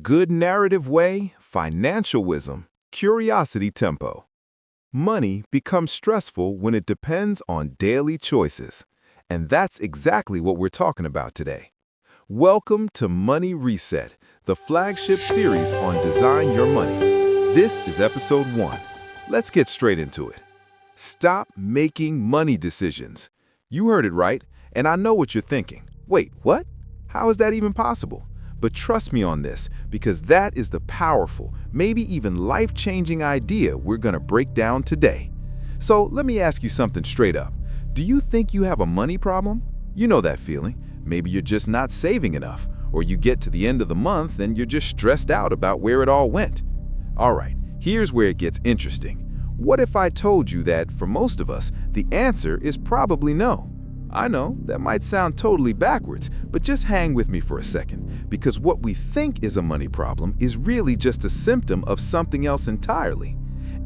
Good narrative way, financial wisdom, curiosity tempo. Money becomes stressful when it depends on daily choices. And that's exactly what we're talking about today. Welcome to Money Reset, the flagship series on Design Your Money. This is episode 1. Let's get straight into it. Stop making money decisions. You heard it right, and I know what you're thinking. Wait, what? How is that even possible? But trust me on this, because that is the powerful, maybe even life-changing idea we're going to break down today. So let me ask you something straight up. Do you think you have a money problem? You know that feeling. Maybe you're just not saving enough, or you get to the end of the month and you're just stressed out about where it all went. All right, here's where it gets interesting. What if I told you that, for most of us, the answer is probably no? I know, that might sound totally backwards, but just hang with me for a second, because what we think is a money problem is really just a symptom of something else entirely.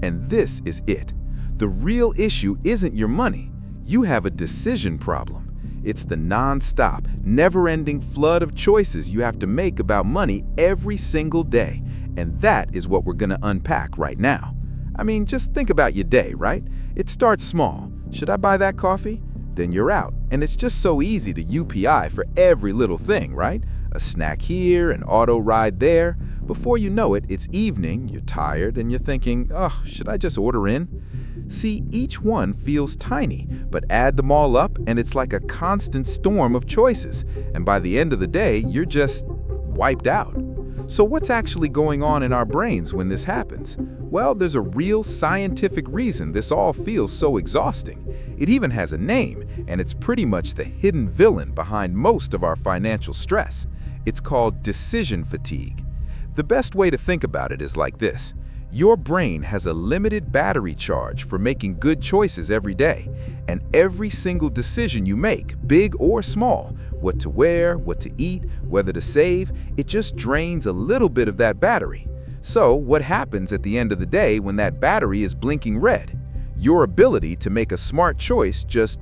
And this is it. The real issue isn't your money. You have a decision problem. It's the non-stop, never-ending flood of choices you have to make about money every single day. And that is what we're going to unpack right now. I mean, just think about your day, right? It starts small. Should I buy that coffee? Then you're out. And it's just so easy to UPI for every little thing, right? A snack here, an auto ride there. Before you know it, it's evening, you're tired, and you're thinking, oh, should I just order in? See, each one feels tiny, but add them all up and it's like a constant storm of choices. And by the end of the day, you're just wiped out. So what's actually going on in our brains when this happens? Well, there's a real scientific reason this all feels so exhausting. It even has a name, and it's pretty much the hidden villain behind most of our financial stress. It's called decision fatigue. The best way to think about it is like this. Your brain has a limited battery charge for making good choices every day, and every single decision you make, big or small, what to wear, what to eat, whether to save, it just drains a little bit of that battery. So what happens at the end of the day when that battery is blinking red? Your ability to make a smart choice just,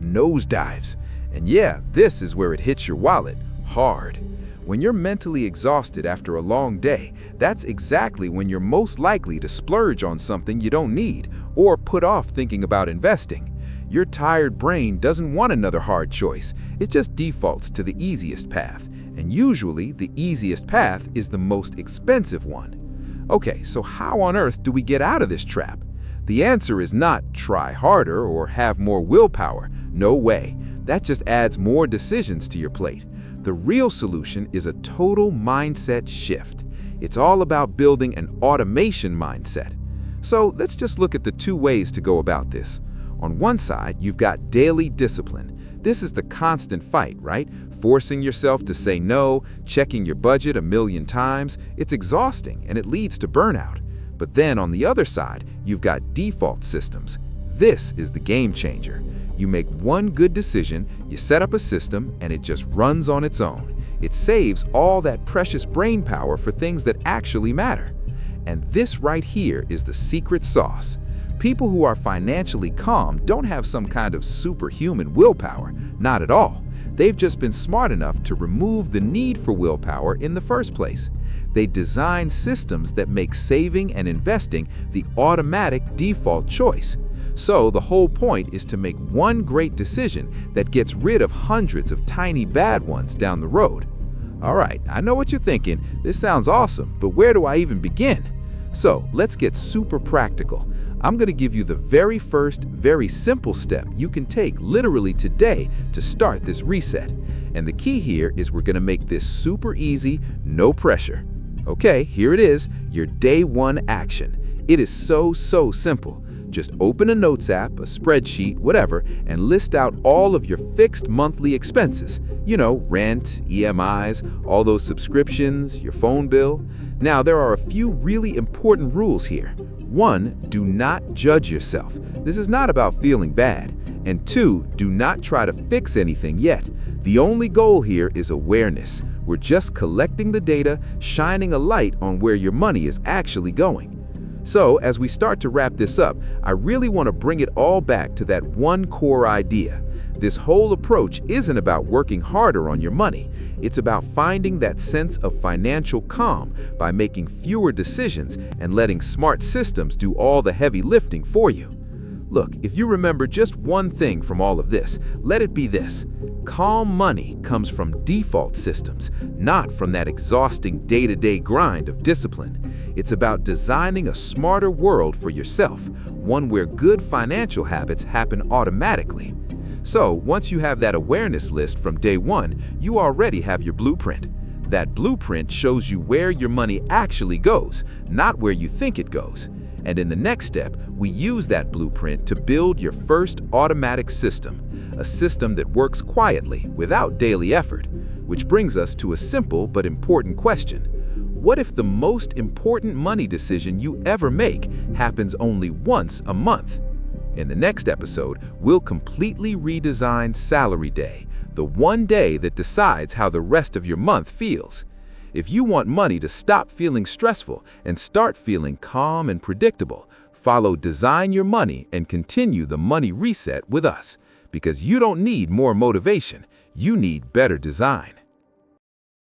nosedives. And yeah, this is where it hits your wallet hard. When you're mentally exhausted after a long day, that's exactly when you're most likely to splurge on something you don't need or put off thinking about investing. Your tired brain doesn't want another hard choice. It just defaults to the easiest path. And usually, the easiest path is the most expensive one. Okay, so how on earth do we get out of this trap? The answer is not try harder or have more willpower. No way. That just adds more decisions to your plate. The real solution is a total mindset shift. It's all about building an automation mindset. So let's just look at the two ways to go about this. On one side, you've got daily discipline. This is the constant fight, right? Forcing yourself to say no, checking your budget a million times. It's exhausting and it leads to burnout. But then on the other side, you've got default systems. This is the game changer. You make one good decision, you set up a system, and it just runs on its own. It saves all that precious brain power for things that actually matter. And this right here is the secret sauce. People who are financially calm don't have some kind of superhuman willpower, not at all. They've just been smart enough to remove the need for willpower in the first place. They design systems that make saving and investing the automatic default choice. So the whole point is to make one great decision that gets rid of hundreds of tiny bad ones down the road. All right, I know what you're thinking. This sounds awesome, but where do I even begin? So let's get super practical. I'm going to give you the very first, very simple step you can take literally today to start this reset. And the key here is we're going to make this super easy, no pressure. Okay, here it is, your day one action. It is so simple. Just open a notes app, a spreadsheet, whatever, and list out all of your fixed monthly expenses. You know, rent, EMIs, all those subscriptions, your phone bill. Now, there are a few really important rules here. 1, do not judge yourself. This is not about feeling bad. And 2, do not try to fix anything yet. The only goal here is awareness. We're just collecting the data, shining a light on where your money is actually going. So, as we start to wrap this up, I really want to bring it all back to that one core idea. This whole approach isn't about working harder on your money. It's about finding that sense of financial calm by making fewer decisions and letting smart systems do all the heavy lifting for you. Look, if you remember just one thing from all of this, let it be this. Calm money comes from default systems, not from that exhausting day-to-day grind of discipline. It's about designing a smarter world for yourself, one where good financial habits happen automatically. So, once you have that awareness list from day one, you already have your blueprint. That blueprint shows you where your money actually goes, not where you think it goes. And in the next step, we use that blueprint to build your first automatic system, a system that works quietly, without daily effort. Which brings us to a simple but important question. What if the most important money decision you ever make happens only once a month? In the next episode, we'll completely redesign Salary Day, the one day that decides how the rest of your month feels. If you want money to stop feeling stressful and start feeling calm and predictable, follow Design Your Money and continue the money reset with us. Because you don't need more motivation, you need better design.